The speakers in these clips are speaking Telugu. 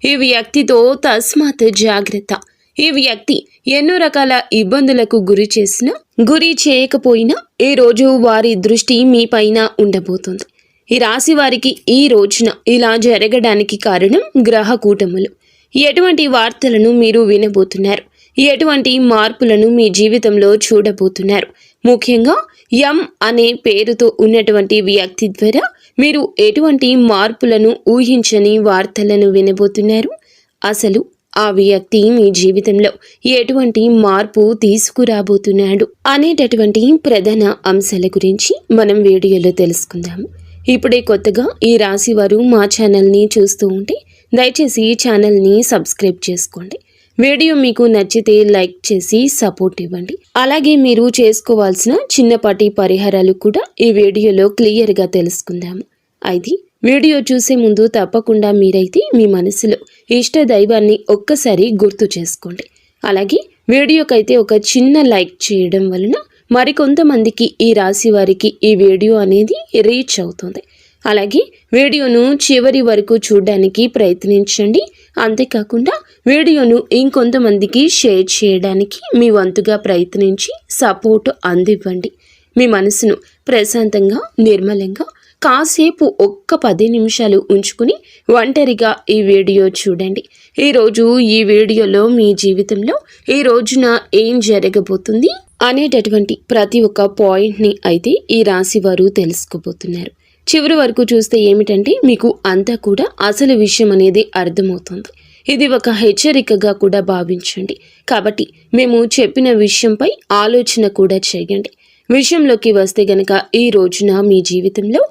ఈ వ్యక్తితో తస్మాత్ జాగ్రత్త. ఈ వ్యక్తి ఎన్నో రకాల ఇబ్బందులకు గురి చేయకపోయినా ఈ రోజు వారి దృష్టి మీ పైన ఉండబోతుంది. ఈ రాశి వారికి ఈ రోజున ఇలా జరగడానికి కారణం గ్రహ కూటములు. ఎటువంటి వార్తలను మీరు వినబోతున్నారు, ఎటువంటి మార్పులను మీ జీవితంలో చూడబోతున్నారు, ముఖ్యంగా ఎం అనే పేరుతో ఉన్నటువంటి వ్యక్తి ద్వారా మీరు ఎటువంటి మార్పులను ఊహించని వార్తలను వినబోతున్నారు, అసలు ఆ వ్యక్తి మీ జీవితంలో ఎటువంటి మార్పు తీసుకురాబోతున్నాడు అనేటటువంటి ప్రధాన అంశాల గురించి మనం వీడియోలో తెలుసుకుందాము. ఇప్పుడే కొత్తగా ఈ రాశి వారు మా ఛానల్ని చూస్తూ ఉంటే దయచేసి ఛానల్ని సబ్స్క్రైబ్ చేసుకోండి. వీడియో మీకు నచ్చితే లైక్ చేసి సపోర్ట్ ఇవ్వండి. అలాగే మీరు చేసుకోవాల్సిన చిన్నపాటి పరిహారాలు కూడా ఈ వీడియోలో క్లియర్గా తెలుసుకుందాము. అయితే వీడియో చూసే ముందు తప్పకుండా మీరైతే మీ మనసులో ఇష్ట దైవాన్ని ఒక్కసారి గుర్తు చేసుకోండి. అలాగే వీడియోకైతే ఒక చిన్న లైక్ చేయడం వలన మరికొంతమందికి ఈ రాశి వారికి ఈ వీడియో అనేది రీచ్ అవుతుంది. అలాగే వీడియోను చివరి వరకు చూడడానికి ప్రయత్నించండి. అంతేకాకుండా వీడియోను ఇంకొంతమందికి షేర్ చేయడానికి మీ వంతుగా ప్రయత్నించి సపోర్ట్ అందివ్వండి. మీ మనసును ప్రశాంతంగా నిర్మలంగా కాసేపు ఒక్క 10 నిమిషాలు ఉంచుకుని ఒంటరిగా ఈ వీడియో చూడండి. ఈరోజు ఈ వీడియోలో మీ జీవితంలో ఈ రోజున ఏం జరగబోతుంది అనేటటువంటి ప్రతి ఒక్క పాయింట్ని అయితే ఈ రాశి వారు తెలుసుకోబోతున్నారు. చివరి వరకు చూస్తే ఏమిటంటే మీకు అంతా కూడా అసలు విషయం అనేది అర్థమవుతుంది. ఇది ఒక హెచ్చరికగా కూడా భావించండి. కాబట్టి మేము చెప్పిన విషయంపై ఆలోచన కూడా చేయండి. విషయంలోకి వస్తే గనక ఈ రోజున మీ జీవితంలో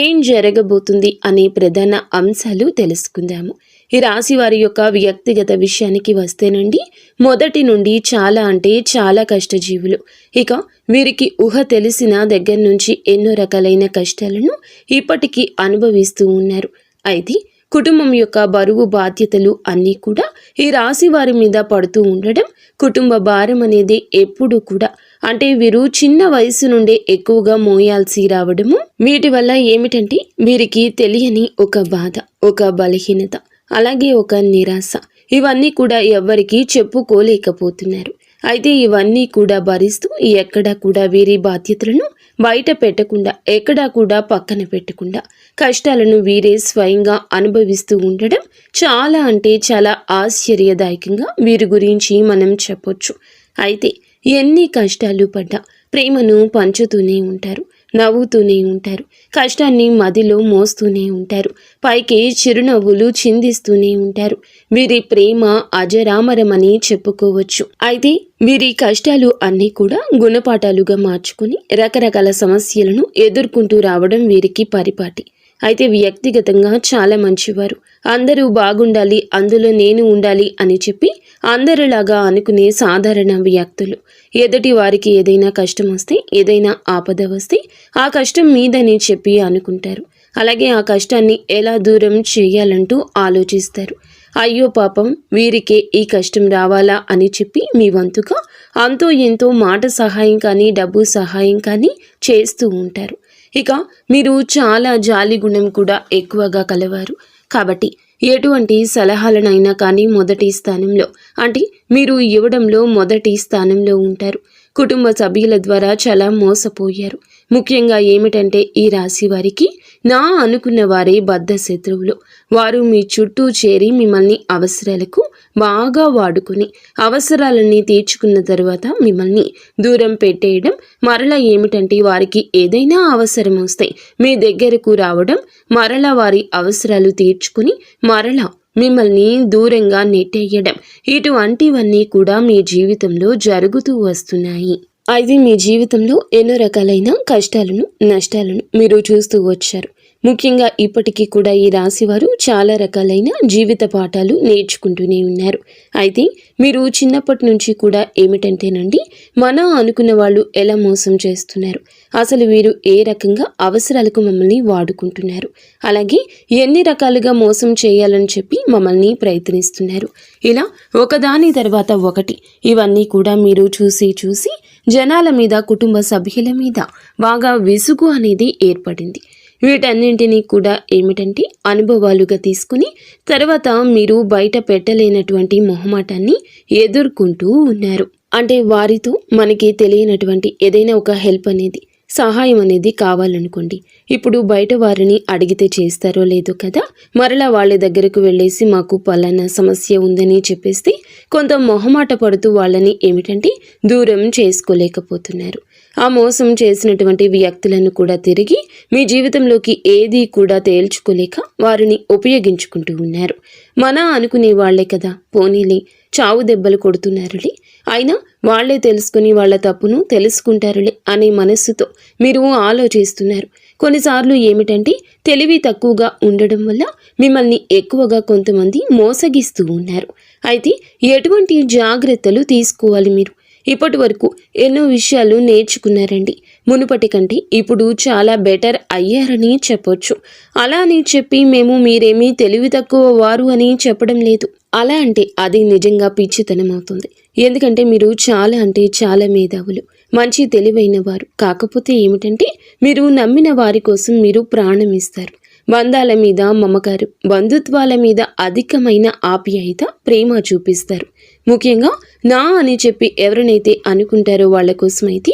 ఏం జరగబోతుంది అనే ప్రధాన అంశాలు తెలుసుకుందాము. ఈ రాశి వారి యొక్క వ్యక్తిగత విషయానికి వస్తేనండి, మొదటి నుండి చాలా అంటే చాలా కష్టజీవులు. ఇక వీరికి ఊహ తెలిసిన దగ్గర నుంచి ఎన్నో రకాలైన కష్టాలను ఇప్పటికీ అనుభవిస్తూ ఉన్నారు. అయితే కుటుంబం యొక్క బరువు బాధ్యతలు అన్నీ కూడా ఈ రాశి వారి మీద పడుతూ ఉండడం, కుటుంబ భారం అనేది ఎప్పుడు కూడా అంటే వీరు చిన్న వయసు నుండే ఎక్కువగా మోయాల్సి రావడము, వీటి వల్ల ఏమిటంటే వీరికి తెలియని ఒక బాధ, ఒక బలహీనత, అలాగే ఒక నిరాశ, ఇవన్నీ కూడా ఎవ్వరికీ చెప్పుకోలేకపోతున్నారు. అయితే ఇవన్నీ కూడా భరిస్తూ ఎక్కడా కూడా వీరి బాధ్యతలను బయట పెట్టకుండా, ఎక్కడా కూడా పక్కన పెట్టకుండా కష్టాలను వీరే స్వయంగా అనుభవిస్తూ ఉండడం చాలా అంటే చాలా ఆశ్చర్యదాయకంగా వీరి గురించి మనం చెప్పొచ్చు. అయితే ఎన్ని కష్టాలు పడ్డా ప్రేమను పంచుతూనే ఉంటారు, నవ్వుతూనే ఉంటారు, కష్టాన్ని మదిలో మోస్తూనే ఉంటారు, పైకి చిరునవ్వులు చిందిస్తూనే ఉంటారు. వీరి ప్రేమ అజరామరమని చెప్పుకోవచ్చు. అయితే వీరి కష్టాలు అన్నీ కూడా గుణపాఠాలుగా మార్చుకుని రకరకాల సమస్యలను ఎదుర్కొంటూ రావడం వీరికి పరిపాటి. అయితే వ్యక్తిగతంగా చాలా మంచివారు. అందరూ బాగుండాలి, అందులో నేను ఉండాలి అని చెప్పి అందరిలాగా అనుకునే సాధారణ వ్యక్తులు. ఎదుటి వారికి ఏదైనా కష్టం వస్తే, ఏదైనా ఆపద వస్తే ఆ కష్టం మీదని చెప్పి అనుకుంటారు. అలాగే ఆ కష్టాన్ని ఎలా దూరం చేయాలంటూ ఆలోచిస్తారు. అయ్యో పాపం వీరికే ఈ కష్టం రావాలా అని చెప్పి మీ వంతుగా అంతో ఎంతో మాట సహాయం కానీ డబ్బు సహాయం కానీ చేస్తూ ఉంటారు. ఇక మీరు చాలా జాలి గుణం కూడా ఎక్కువగా కలవారు. కాబట్టి ఎటువంటి సలహాలనైనా కానీ మొదటి స్థానంలో అంటే మీరు ఇవ్వడంలో మొదటి స్థానంలో ఉంటారు. కుటుంబ సభ్యుల ద్వారా చాలా మోసపోయారు. ముఖ్యంగా ఏమిటంటే ఈ రాశి వారికి నా అనుకున్న వారే బద్ధ శత్రువులు. వారు మీ చుట్టూ చేరి మిమ్మల్ని అవసరాలకు బాగా వాడుకొని అవసరాలన్నీ తీర్చుకున్న తర్వాత మిమ్మల్ని దూరం పెట్టేయడం, మరలా ఏమిటంటే వారికి ఏదైనా అవసరం వస్తే మీ దగ్గరకు రావడం, మరలా వారి అవసరాలు తీర్చుకుని మరలా మిమ్మల్ని దూరంగా నెట్టేయడం, ఇటువంటివన్నీ కూడా మీ జీవితంలో జరుగుతూ వస్తున్నాయి. అయితే మీ జీవితంలో ఎన్నో రకాలైన కష్టాలను, నష్టాలను మీరు చూస్తూ వచ్చారు. ముఖ్యంగా ఇప్పటికీ కూడా ఈ రాశివారు చాలా రకాలైన జీవిత పాఠాలు నేర్చుకుంటూనే ఉన్నారు. అయితే మీరు చిన్నప్పటి నుంచి కూడా ఏమిటంటేనండి, మన అనుకున్న వాళ్ళు ఎలా మోసం చేస్తున్నారు, అసలు వీరు ఏ రకంగా అవసరాలకు మమ్మల్ని వాడుకుంటున్నారు, అలాగే ఎన్ని రకాలుగా మోసం చేయాలని చెప్పి మమ్మల్ని ప్రయత్నిస్తున్నారు, ఇలా ఒకదాని తర్వాత ఒకటి ఇవన్నీ కూడా మీరు చూసి జనాల మీద, కుటుంబ సభ్యుల మీద బాగా విసుగు అనేది ఏర్పడింది. వీటన్నింటినీ కూడా ఏమిటంటే అనుభవాలుగా తీసుకుని తర్వాత మీరు బయట పెట్టలేనటువంటి మొహమాటాన్ని ఎదుర్కొంటూ ఉన్నారు. అంటే వారితో మనకి తెలియనటువంటి ఏదైనా ఒక హెల్ప్ అనేది, సహాయం అనేది కావాలనుకోండి, ఇప్పుడు బయట వారిని అడిగితే చేస్తారో లేదో కదా, మరలా వాళ్ళ దగ్గరకు వెళ్ళేసి మాకు పలానా సమస్య ఉందని చెప్పేస్తే కొంత మొహమాట పడుతూ వాళ్ళని ఏమిటంటే దూరం చేసుకోలేకపోతున్నారు. ఆ మోసం చేసినటువంటి వ్యక్తులను కూడా తిరిగి మీ జీవితంలోకి ఏదీ కూడా తేల్చుకోలేక వారిని ఉపయోగించుకుంటూ ఉన్నారు. మన అనుకునే వాళ్లే కదా, పోనీలే చావు దెబ్బలు కొడుతున్నారులే, అయినా వాళ్లే తెలుసుకుని వాళ్ళ తప్పును తెలుసుకుంటారులే అనే మనస్సుతో మీరు ఆలోచిస్తున్నారు. కొన్నిసార్లు ఏమిటంటే తెలివి తక్కువగా ఉండడం వల్ల మిమ్మల్ని ఎక్కువగా కొంతమంది మోసగిస్తూ ఉన్నారు. అయితే ఎటువంటి జాగ్రత్తలు తీసుకోవాలి మీరు? ఇప్పటి వరకు ఎన్నో విషయాలు నేర్చుకున్నారండి. మునుపటి కంటే ఇప్పుడు చాలా బెటర్ అయ్యారని చెప్పొచ్చు. అలా అని చెప్పి మేము మీరేమీ తెలివి తక్కువ వారు అని చెప్పడం లేదు. అలా అంటే అది నిజంగా పిచ్చితనం అవుతుంది. ఎందుకంటే మీరు చాలా అంటే చాలా మేధావులు, మంచి తెలివైన వారు. కాకపోతే ఏమిటంటే మీరు నమ్మిన వారి కోసం మీరు ప్రాణం ఇస్తారు. బంధాల మీద మమకారం, బంధుత్వాల మీద అధికమైన ఆప్యాయత, ప్రేమ చూపిస్తారు. ముఖ్యంగా నా అని చెప్పి ఎవరినైతే అనుకుంటారో వాళ్ళ కోసం అయితే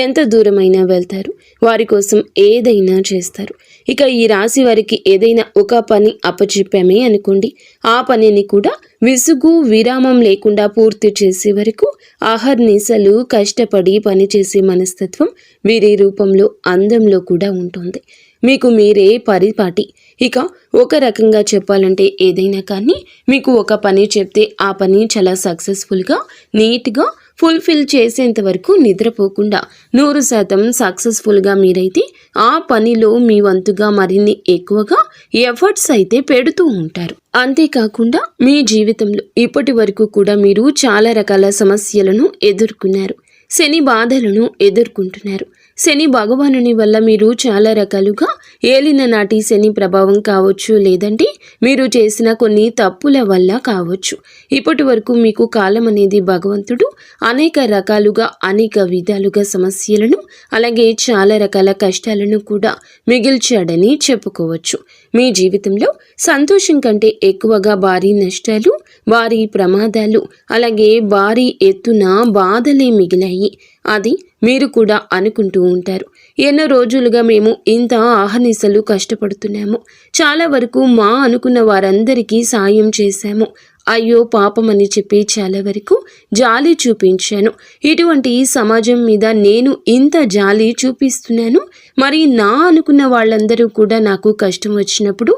ఎంత దూరమైనా వెళ్తారు, వారి కోసం ఏదైనా చేస్తారు. ఇక ఈ రాశి వారికి ఏదైనా ఒక పని అప్పచెప్పామే అనుకోండి, ఆ పనిని కూడా విసుగు విరామం లేకుండా పూర్తి చేసే వరకు అహర్నిశలు కష్టపడి పనిచేసే మనస్తత్వం వీరి రూపంలో, అందంలో కూడా ఉంటుంది. మీకు మీరే పరిపాటి. ఇక ఒక రకంగా చెప్పాలంటే ఏదైనా కానీ మీకు ఒక పని చెప్తే ఆ పని చాలా సక్సెస్ఫుల్గా, నీట్గా ఫుల్ఫిల్ చేసేంత వరకు నిద్రపోకుండా 100% సక్సెస్ఫుల్గా మీరైతే ఆ పనిలో మీ వంతుగా మరిన్ని ఎక్కువగా ఎఫర్ట్స్ అయితే పెడుతూ ఉంటారు. అంతేకాకుండా మీ జీవితంలో ఇప్పటి వరకు కూడా మీరు చాలా రకాల సమస్యలను ఎదుర్కొన్నారు, శని బాధలను ఎదుర్కొంటున్నారు. శని భగవానుని వల్ల మీరు చాలా రకాలుగా ఏలిన నాటి శని ప్రభావం కావచ్చు, లేదంటే మీరు చేసిన కొన్ని తప్పుల వల్ల కావచ్చు. ఇప్పటి వరకు మీకు కాలం అనేది భగవంతుడు అనేక రకాలుగా అనేక విధాలుగా సమస్యలను అలాగే చాలా రకాల కష్టాలను కూడా మిగిల్చాడని చెప్పుకోవచ్చు. మీ జీవితంలో సంతోషం కంటే ఎక్కువగా భారీ నష్టాలు, భారీ ప్రమాదాలు, అలాగే భారీ ఎత్తున బాధలే మిగిలాయి. అది మీరు కూడా అనుకుంటూ ఉంటారు. ఎన్నో రోజులుగా మేము ఇంత ఆహర్నిశలు కష్టపడుతున్నాము, చాలా వరకు మా అనుకున్న వారందరికీ సాయం చేశాము, అయ్యో పాపం అని చెప్పి చాలా వరకు జాలి చూపించాను. ఇటువంటి సమాజం మీద నేను ఇంత జాలి చూపిస్తున్నాను, మరి నా అనుకున్న వాళ్ళందరూ కూడా నాకు కష్టం వచ్చినప్పుడు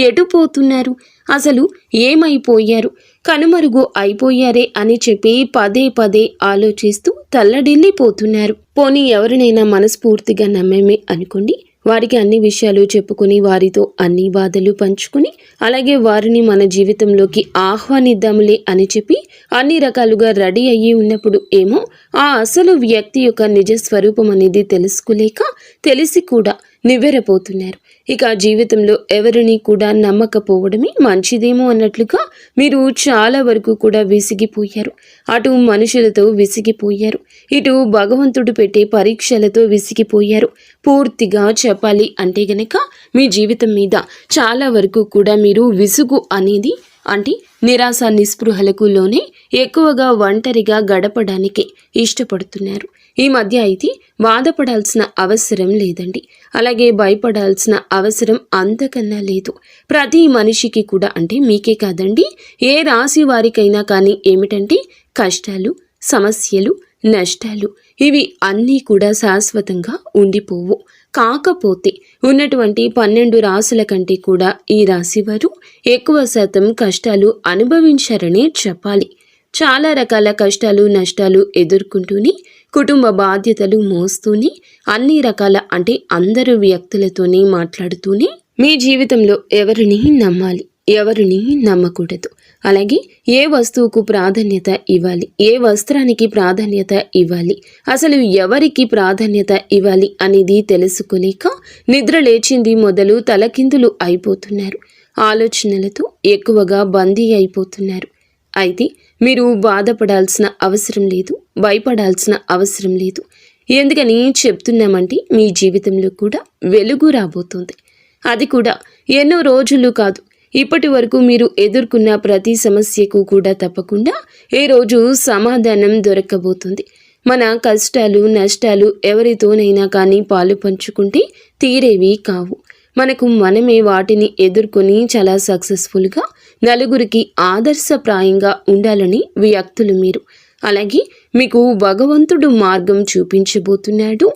ఎటు పోతున్నారు, అసలు ఏమైపోయారు, కనుమరుగు అయిపోయారే అని చెప్పి పదే పదే ఆలోచిస్తూ తల్లడిల్లిపోతున్నారు. పోనీ ఎవరినైనా మనస్ఫూర్తిగా నమ్మేమే అనుకోండి, వారికి అన్ని విషయాలు చెప్పుకుని వారితో అన్ని బాధలు పంచుకుని అలాగే వారిని మన జీవితంలోకి ఆహ్వానిద్దాములే అని చెప్పి అన్ని రకాలుగా రెడీ అయ్యి ఉన్నప్పుడు ఏమో ఆ అసలు వ్యక్తి యొక్క నిజ స్వరూపం అనేది తెలుసుకోలేక తెలిసి కూడా నివ్వెరపోతున్నారు. ఇక జీవితంలో ఎవరిని కూడా నమ్మకపోవడమే మంచిదేమో అన్నట్లుగా మీరు చాలా వరకు కూడా విసిగిపోయారు. అటు మనుషులతో విసిగిపోయారు, ఇటు భగవంతుడు పెట్టే పరీక్షలతో విసిగిపోయారు. పూర్తిగా చెప్పాలి అంటే గనక మీ జీవితం మీద చాలా వరకు కూడా మీరు విసుగు అనేది అంటే నిరాశ నిస్పృహలకు లోనే ఎక్కువగా ఒంటరిగా గడపడానికి ఇష్టపడుతున్నారు. ఈ మధ్య అయితే బాధపడాల్సిన అవసరం లేదండి, అలాగే భయపడాల్సిన అవసరం అంతకన్నా లేదు. ప్రతి మనిషికి కూడా అంటే మీకే కాదండి, ఏ రాశి వారికైనా కానీ ఏమిటంటే కష్టాలు, సమస్యలు, నష్టాలు ఇవి అన్నీ కూడా శాశ్వతంగా ఉండిపోవు. కాకపోతే ఉన్నటువంటి 12 రాశుల కంటే కూడా ఈ రాశి వారు ఎక్కువ శాతం కష్టాలు అనుభవించారనే చెప్పాలి. చాలా రకాల కష్టాలు, నష్టాలు ఎదుర్కొంటూనే, కుటుంబ బాధ్యతలు మోస్తూనే, అన్ని రకాల అంటే అందరు వ్యక్తులతోనే మాట్లాడుతూనే మీ జీవితంలో ఎవరిని నమ్మాలి, ఎవరిని నమ్మకూడదు, అలాగే ఏ వస్తువుకు ప్రాధాన్యత ఇవ్వాలి, ఏ వస్త్రానికి ప్రాధాన్యత ఇవ్వాలి, అసలు ఎవరికి ప్రాధాన్యత ఇవ్వాలి అనేది తెలుసుకోలేక నిద్ర లేచింది మొదలు తలకిందులు అయిపోతున్నారు. ఆలోచనలతో ఎక్కువగా బందీ అయిపోతున్నారు. అయితే మీరు బాధపడాల్సిన అవసరం లేదు, భయపడాల్సిన అవసరం లేదు. ఎందుకని చెప్తున్నామంటే మీ జీవితంలో కూడా వెలుగు రాబోతుంది. అది కూడా ఎన్నో రోజులు కాదు, ఇప్పటి వరకు మీరు ఎదుర్కొన్న ప్రతి సమస్యకు కూడా తప్పకుండా ఏ రోజు సమాధానం దొరకబోతుంది. మన కష్టాలు నష్టాలు ఎవరితోనైనా కానీ పాలు పంచుకుంటే తీరేవి కావు. మనకు మనమే వాటిని ఎదుర్కొని చాలా సక్సెస్ఫుల్గా నలుగురికి ఆదర్శప్రాయంగా ఉండాలని వ్యక్తులు మీరు. అలాగే మీకు భగవంతుడు మార్గం చూపించబోతున్నాడు.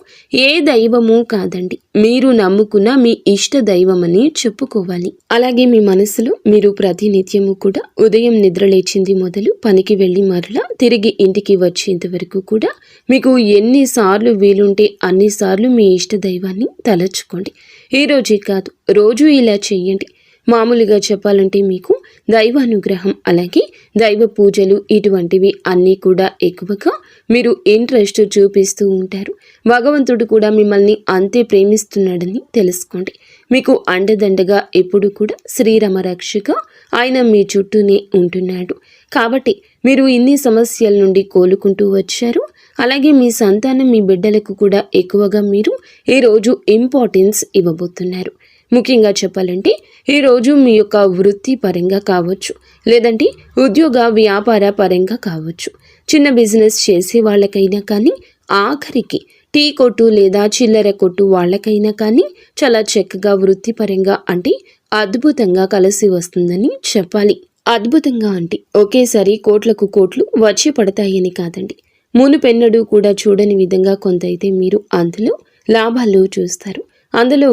ఏ దైవమూ కాదండి, మీరు నమ్ముకున్న మీ ఇష్ట దైవమని చెప్పుకోవాలి. అలాగే మీ మనసులో మీరు ప్రతినిత్యము కూడా ఉదయం నిద్ర లేచింది మొదలు పనికి వెళ్ళి మరలా తిరిగి ఇంటికి వచ్చేంత వరకు కూడా మీకు ఎన్నిసార్లు వీలుంటే అన్నిసార్లు మీ ఇష్ట దైవాన్ని తలచుకోండి. ఈ రోజే కాదు, రోజు ఇలా చెయ్యండి. మామూలుగా చెప్పాలంటే మీకు దైవానుగ్రహం అలాగే దైవ పూజలు ఇటువంటివి అన్నీ కూడా ఎక్కువగా మీరు ఇంట్రెస్ట్ చూపిస్తూ ఉంటారు. భగవంతుడు కూడా మిమ్మల్ని అంతే ప్రేమిస్తున్నాడని తెలుసుకోండి. మీకు అండదండగా ఎప్పుడు కూడా శ్రీరామ రక్షక ఆయన మీ చుట్టూనే ఉంటున్నాడు. కాబట్టి మీరు ఇన్ని సమస్యల నుండి కోలుకుంటూ వచ్చారు. అలాగే మీ సంతానం మీ బిడ్డలకు కూడా ఎక్కువగా మీరు ఈరోజు ఇంపార్టెన్స్ ఇవ్వబోతున్నారు. ముఖ్యంగా చెప్పాలంటే ఈరోజు మీ యొక్క వృత్తి పరంగా కావచ్చు, లేదంటే ఉద్యోగ వ్యాపార పరంగా కావచ్చు, చిన్న బిజినెస్ చేసే వాళ్ళకైనా కానీ, ఆఖరికి టీ కొట్టు లేదా చిల్లర కొట్టు వాళ్ళకైనా కానీ చాలా చక్కగా వృత్తిపరంగా అంటే అద్భుతంగా కలిసి వస్తుందని చెప్పాలి. అద్భుతంగా అంటే ఒకేసారి కోట్లకు కోట్లు వచ్చి పడతాయని కాదండి. మునుపెన్నడూ కూడా చూడని విధంగా కొంత అయితే మీరు అందులో లాభాలు చూస్తారు. అందులో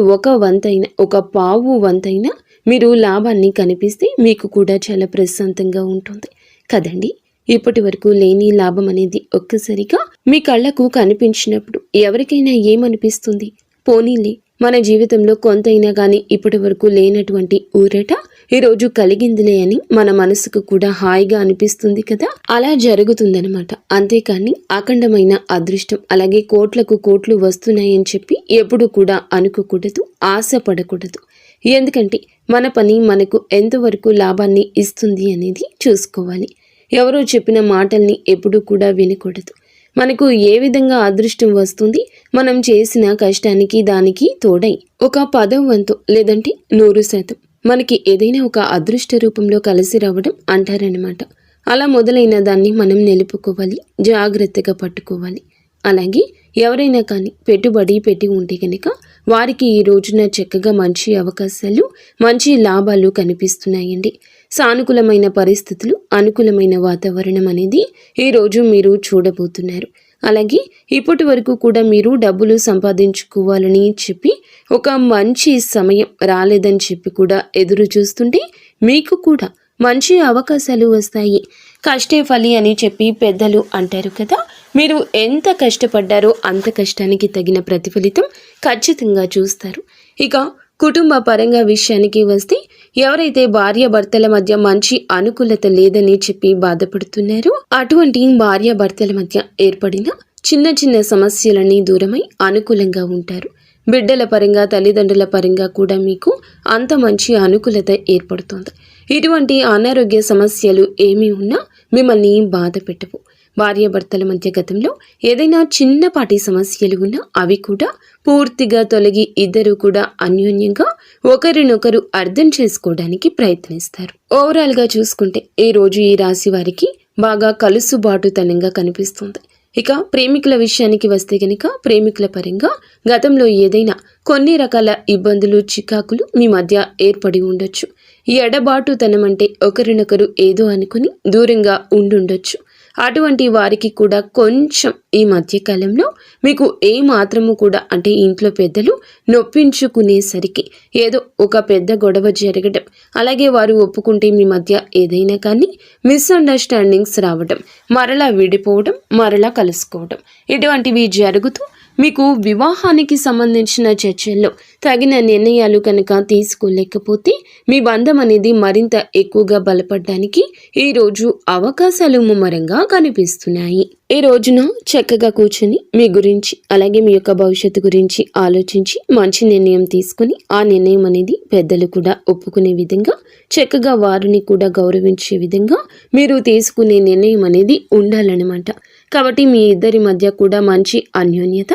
ఒక పావు వంతైనా మీరు లాభాన్ని కనిపిస్తే మీకు కూడా చాలా ప్రశాంతంగా ఉంటుంది కదండి. ఇప్పటి వరకు లేని లాభం అనేది ఒక్కసారిగా మీ కళ్ళకు కనిపించినప్పుడు ఎవరికైనా ఏమనిపిస్తుంది? పోనీలే, మన జీవితంలో కొంతైనా కానీ ఇప్పటి వరకు లేనటువంటి ఊరట ఈరోజు కలిగిందిలే అని మన మనసుకు కూడా హాయిగా అనిపిస్తుంది కదా. అలా జరుగుతుందనమాట. అంతేకాని అఖండమైన అదృష్టం అలాగే కోట్లకు కోట్లు వస్తున్నాయని చెప్పి ఎప్పుడు కూడా అనుకోకూడదు, ఆశపడకూడదు. ఎందుకంటే మన పని మనకు ఎంతవరకు లాభాన్ని ఇస్తుంది అనేది చూసుకోవాలి. ఎవరో చెప్పిన మాటల్ని ఎప్పుడు కూడా వినకూడదు. మనకు ఏ విధంగా అదృష్టం వస్తుంది? మనం చేసిన కష్టానికి దానికి తోడై ఒక 10వ వంతు లేదంటే 100% మనకి ఏదైనా ఒక అదృష్ట రూపంలో కలిసి రావడం అంటారనమాట. అలా మొదలైన దాన్ని మనం నిలుపుకోవాలి, జాగ్రత్తగా పట్టుకోవాలి. అలాగే ఎవరైనా కానీ పెట్టుబడి పెట్టి ఉంటే కనుక వారికి ఈ రోజున చక్కగా మంచి అవకాశాలు, మంచి లాభాలు కనిపిస్తున్నాయండి. సానుకూలమైన పరిస్థితులు, అనుకూలమైన వాతావరణం అనేది ఈరోజు మీరు చూడబోతున్నారు. అలాగే ఇప్పటి వరకు కూడా మీరు డబ్బులు సంపాదించుకోవాలని చెప్పి ఒక మంచి సమయం రాలేదని చెప్పి కూడా ఎదురు చూస్తుంటే మీకు కూడా మంచి అవకాశాలు వస్తాయి. కష్టే ఫలి అని చెప్పి పెద్దలు అంటారు కదా. మీరు ఎంత కష్టపడ్డారో అంత కష్టానికి తగిన ప్రతిఫలితం ఖచ్చితంగా చూస్తారు. ఇక కుటుంబ పరంగా విషయానికి వస్తే ఎవరైతే భార్యాభర్తల మధ్య మంచి అనుకూలత లేదని చెప్పి బాధపడుతున్నారో అటువంటి భార్యాభర్తల మధ్య ఏర్పడిన చిన్న చిన్న సమస్యలన్నీ దూరమై అనుకూలంగా ఉంటారు. బిడ్డల పరంగా తల్లిదండ్రుల పరంగా కూడా మీకు అంత మంచి అనుకూలత ఏర్పడుతుంది. ఇటువంటి అనారోగ్య సమస్యలు ఏమీ ఉన్నా మిమ్మల్ని బాధ పెట్టవు. భార్యాభర్తల మధ్య గతంలో ఏదైనా చిన్నపాటి సమస్యలు ఉన్నా అవి కూడా పూర్తిగా తొలగి ఇద్దరు కూడా అన్యోన్యంగా ఒకరినొకరు అర్థం చేసుకోవడానికి ప్రయత్నిస్తారు. ఓవరాల్గా చూసుకుంటే ఈ రోజు ఈ రాశి వారికి బాగా కలుసుబాటుతనంగా కనిపిస్తుంది. ఇక ప్రేమికుల విషయానికి వస్తే గనక ప్రేమికుల పరంగా గతంలో ఏదైనా కొన్ని రకాల ఇబ్బందులు, చికాకులు మీ మధ్య ఏర్పడి ఉండొచ్చు. ఈ ఎడబాటుతనం అంటే ఒకరినొకరు ఏదో అనుకుని దూరంగా ఉండుండొచ్చు. అటువంటి వారికి కూడా కొంచెం ఈ మధ్యకాలంలో మీకు ఏ మాత్రము కూడా అంటే ఇంట్లో పెద్దలు నొప్పించుకునేసరికి ఏదో ఒక పెద్ద గొడవ జరగడం, అలాగే వారు ఒప్పుకుంటే మీ మధ్య ఏదైనా కానీ మిస్అండర్స్టాండింగ్స్ రావడం, మరలా విడిపోవడం, మరలా కలుసుకోవడం ఇటువంటివి జరుగుతూ మీకు వివాహానికి సంబంధించిన చర్చల్లో తగిన నిర్ణయాలు కనుక తీసుకోలేకపోతే మీ బంధం అనేది మరింత ఎక్కువగా బలపడడానికి ఈరోజు అవకాశాలు ముమ్మరంగా కనిపిస్తున్నాయి. ఈ రోజున చక్కగా కూర్చుని మీ గురించి అలాగే మీ యొక్క భవిష్యత్తు గురించి ఆలోచించి మంచి నిర్ణయం తీసుకుని ఆ నిర్ణయం అనేది పెద్దలు కూడా ఒప్పుకునే విధంగా, చక్కగా వారిని కూడా గౌరవించే విధంగా మీరు తీసుకునే నిర్ణయం అనేది ఉండాలన్నమాట. కాబట్టి మీ ఇద్దరి మధ్య కూడా మంచి అన్యోన్యత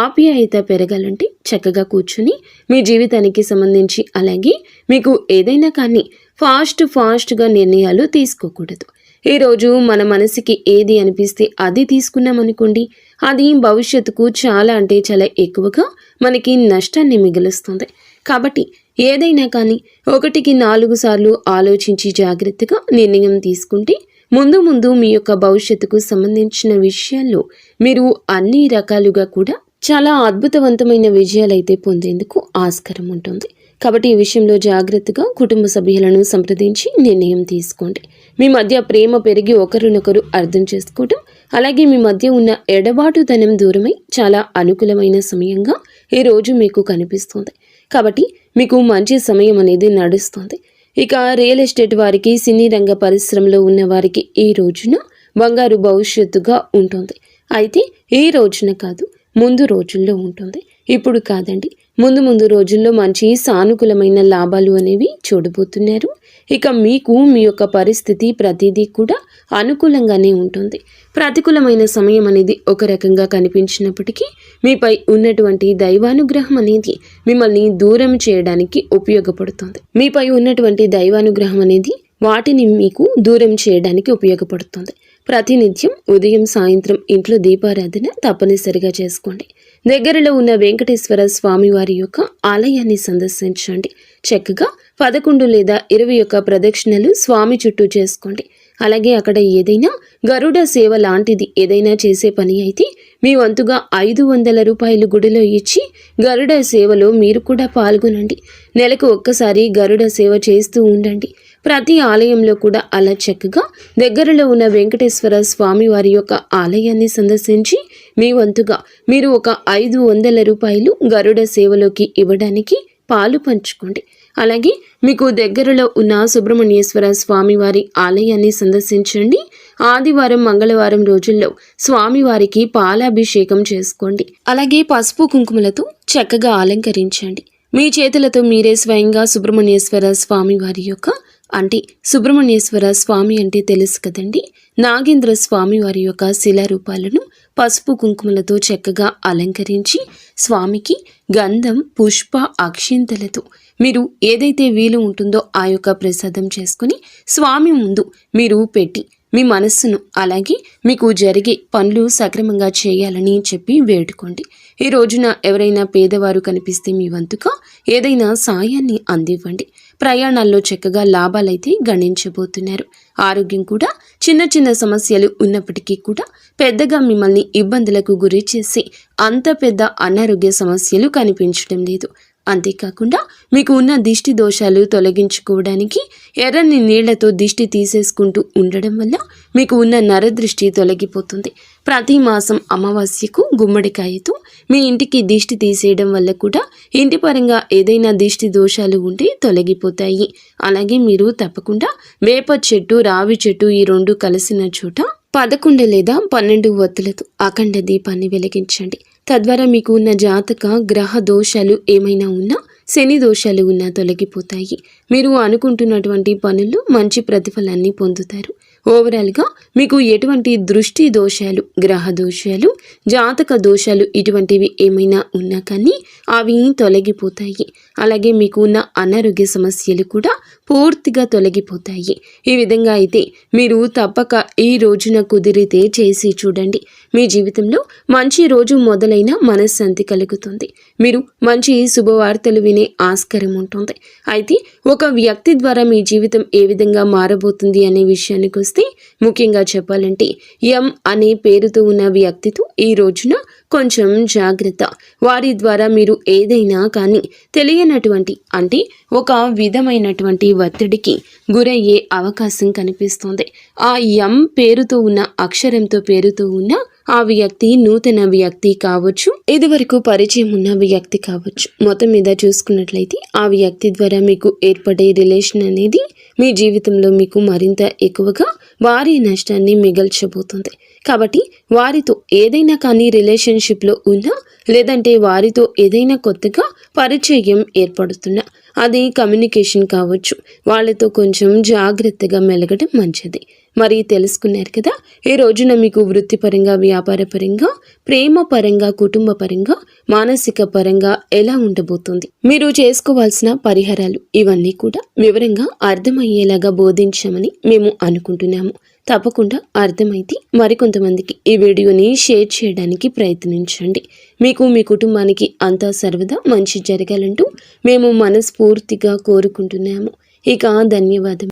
ఆప్యాయత పెరగాలంటే చక్కగా కూర్చుని మీ జీవితానికి సంబంధించి అలాగే మీకు ఏదైనా కానీ ఫాస్ట్గా నిర్ణయాలు తీసుకోకూడదు. ఈరోజు మన మనసుకి ఏది అనిపిస్తే అది తీసుకున్నామనుకోండి, అది భవిష్యత్తుకు చాలా అంటే చాలా ఎక్కువగా మనకి నష్టాన్ని మిగులుస్తుంది. కాబట్టి ఏదైనా కానీ 1కి 4 సార్లు ఆలోచించి జాగ్రత్తగా నిర్ణయం తీసుకుంటే ముందు మీ యొక్క భవిష్యత్తుకు సంబంధించిన విషయాల్లో మీరు అన్ని రకాలుగా కూడా చాలా అద్భుతవంతమైన విజయాలైతే పొందేందుకు ఆస్కారం ఉంటుంది. కాబట్టి ఈ విషయంలో జాగ్రత్తగా కుటుంబ సభ్యులను సంప్రదించి నిర్ణయం తీసుకోండి. మీ మధ్య ప్రేమ పెరిగి ఒకరినొకరు అర్థం చేసుకోవటం, అలాగే మీ మధ్య ఉన్న ఎడబాటుతనం దూరమై చాలా అనుకూలమైన సమయంగా ఈ రోజు మీకు కనిపిస్తుంది. కాబట్టి మీకు మంచి సమయం అనేది నడుస్తుంది. ఇక రియల్ ఎస్టేట్ వారికి, సినీ రంగ పరిశ్రమలో ఉన్న వారికి ఈ రోజున బంగారు భవిష్యత్తుగా ఉంటుంది. అయితే ఈ రోజున కాదు, ముందు రోజుల్లో ఉంటుంది. ఇప్పుడు కాదండి, ముందు రోజుల్లో మంచి సానుకూలమైన లాభాలు అనేవి చూడబోతున్నారు. ఇక మీకు మీ యొక్క పరిస్థితి ప్రతిదీ కూడా అనుకూలంగానే ఉంటుంది. ప్రతికూలమైన సమయం అనేది ఒక రకంగా కనిపించినప్పటికీ మీపై ఉన్నటువంటి దైవానుగ్రహం అనేది మిమ్మల్ని దూరం చేయడానికి ఉపయోగపడుతుంది. మీపై ఉన్నటువంటి దైవానుగ్రహం అనేది వాటిని మీకు దూరం చేయడానికి ఉపయోగపడుతుంది. ప్రతినిత్యం ఉదయం సాయంత్రం ఇంట్లో దీపారాధన తప్పనిసరిగా చేసుకోండి. దగ్గరలో ఉన్న వెంకటేశ్వర స్వామి వారి యొక్క ఆలయాన్ని సందర్శించండి. చక్కగా 11 లేదా 21 ప్రదక్షిణలు స్వామి చుట్టూ చేసుకోండి. అలాగే అక్కడ ఏదైనా గరుడ సేవ లాంటిది ఏదైనా చేసే పని అయితే మీ వంతుగా 500 రూపాయలు గుడిలో ఇచ్చి గరుడ సేవలో మీరు కూడా పాల్గొనండి. నెలకు ఒక్కసారి గరుడ సేవ చేస్తూ ఉండండి. ప్రతి ఆలయంలో కూడా అలా చక్కగా దగ్గరలో ఉన్న వెంకటేశ్వర స్వామి వారి యొక్క ఆలయాన్ని సందర్శించి మీ వంతుగా మీరు ఒక 500 రూపాయలు గరుడ సేవలోకి ఇవ్వడానికి పాలు పంచుకోండి. అలాగే మీకు దగ్గరలో ఉన్న సుబ్రహ్మణ్యేశ్వర స్వామి వారి ఆలయాన్ని సందర్శించండి. ఆదివారం, మంగళవారం రోజుల్లో స్వామివారికి పాలాభిషేకం చేసుకోండి. అలాగే పసుపు కుంకుమలతో చక్కగా అలంకరించండి. మీ చేతులతో మీరే స్వయంగా సుబ్రహ్మణ్యేశ్వర స్వామి వారి యొక్క సుబ్రహ్మణ్యేశ్వర స్వామి అంటే తెలుసు కదండి, నాగేంద్ర స్వామి వారి యొక్క శిలారూపాలను పసుపు కుంకుమలతో చక్కగా అలంకరించి స్వామికి గంధం, పుష్ప, అక్షింతలతో మీరు ఏదైతే వీలు ఉంటుందో ఆ యొక్క ప్రసాదం చేసుకుని స్వామి ముందు మీరు పెట్టి మీ మనస్సును అలాగే మీకు జరిగే పనులు సక్రమంగా చేయాలని చెప్పి వేడుకోండి. ఈ రోజున ఎవరైనా పేదవారు కనిపిస్తే మీ వంతుగా ఏదైనా సాయాన్ని అందివ్వండి. ప్రయాణాల్లో చక్కగా లాభాలైతే గణించబోతున్నారు. ఆరోగ్యం కూడా చిన్న సమస్యలు ఉన్నప్పటికీ కూడా పెద్దగా మిమ్మల్ని ఇబ్బందులకు గురి చేసి అంత పెద్ద అనారోగ్య సమస్యలు కనిపించడం లేదు. అంతేకాకుండా మీకు ఉన్న దిష్టి దోషాలు తొలగించుకోవడానికి ఎర్రని నీళ్లతో దిష్టి తీసేసుకుంటూ ఉండడం వల్ల మీకు ఉన్న నరదృష్టి తొలగిపోతుంది. ప్రతి మాసం అమావాస్యకు గుమ్మడికాయతో మీ ఇంటికి దిష్టి తీసేయడం వల్ల కూడా ఇంటి పరంగా ఏదైనా దిష్టి దోషాలు ఉంటే తొలగిపోతాయి. అలాగే మీరు తప్పకుండా వేప చెట్టు, రావి చెట్టు ఈ 2 కలిసిన చోట 11 లేదా 12 ఒత్తులతో అఖండ దీపాన్ని వెలిగించండి. తద్వారా మీకు ఉన్న జాతక గ్రహ దోషాలు ఏమైనా ఉన్నా, శని దోషాలు ఉన్నా తొలగిపోతాయి. మీరు అనుకుంటున్నటువంటి పనుల్లో మంచి ప్రతిఫలాన్ని పొందుతారు. ఓవరాల్గా మీకు ఎటువంటి దృష్టి దోషాలు, గ్రహ దోషాలు, జాతక దోషాలు ఇటువంటివి ఏమైనా ఉన్నా కానీ అవి తొలగిపోతాయి. అలాగే మీకు ఉన్న అనారోగ్య సమస్యలు కూడా పూర్తిగా తొలగిపోతాయి. ఈ విధంగా అయితే మీరు తప్పక ఈ రోజున కుదిరితే చేసి చూడండి. మీ జీవితంలో మంచి రోజు మొదలైన మనశ్శాంతి కలుగుతుంది. మీరు మంచి శుభవార్తలు వినే ఆస్కారం ఉంటుంది. అయితే ఒక వ్యక్తి ద్వారా మీ జీవితం ఏ విధంగా మారబోతుంది అనే విషయానికి వస్తే ముఖ్యంగా చెప్పాలంటే ఎం అనే పేరుతో ఉన్న వ్యక్తితో ఈ రోజున కొంచెం జాగ్రత్త. వారి ద్వారా మీరు ఏదైనా కానీ తెలియనటువంటి ఒక విధమైనటువంటి ఒత్తిడికి గురయ్యే అవకాశం కనిపిస్తుంది. ఆ ఎం పేరుతో ఉన్న అక్షరంతో పేరుతో ఉన్న ఆ వ్యక్తి నూతన వ్యక్తి కావచ్చు, ఇదివరకు పరిచయం ఉన్న వ్యక్తి కావచ్చు. మొత్తం మీద చూసుకున్నట్లయితే ఆ వ్యక్తి ద్వారా మీకు ఏర్పడే రిలేషన్ అనేది మీ జీవితంలో మీకు మరింత ఎక్కువగా వారి నష్టాన్ని మిగల్చబోతుంది. కాబట్టి వారితో ఏదైనా కానీ రిలేషన్షిప్లో ఉన్నా, లేదంటే వారితో ఏదైనా కొత్తగా పరిచయం ఏర్పడుతున్నా, అది కమ్యూనికేషన్ కావచ్చు, వాళ్ళతో కొంచెం జాగ్రత్తగా మెలగడం మంచిది. మరి తెలుసుకున్నారు కదా, ఈ రోజున మీకు వృత్తిపరంగా, వ్యాపారపరంగా, ప్రేమ పరంగా, కుటుంబ పరంగా, మానసిక పరంగా ఎలా ఉండబోతుంది, మీరు చేసుకోవాల్సిన పరిహారాలు ఇవన్నీ కూడా వివరంగా అర్థమయ్యేలాగా బోధించామని మేము అనుకుంటున్నాము. తప్పకుండా అర్థమైతే మరికొంతమందికి ఈ వీడియోని షేర్ చేయడానికి ప్రయత్నించండి. మీకు, మీ కుటుంబానికి అంతా సర్వదా మంచి జరగాలంటూ మేము మనస్ఫూర్తిగా కోరుకుంటున్నాము. ఇక ధన్యవాదం.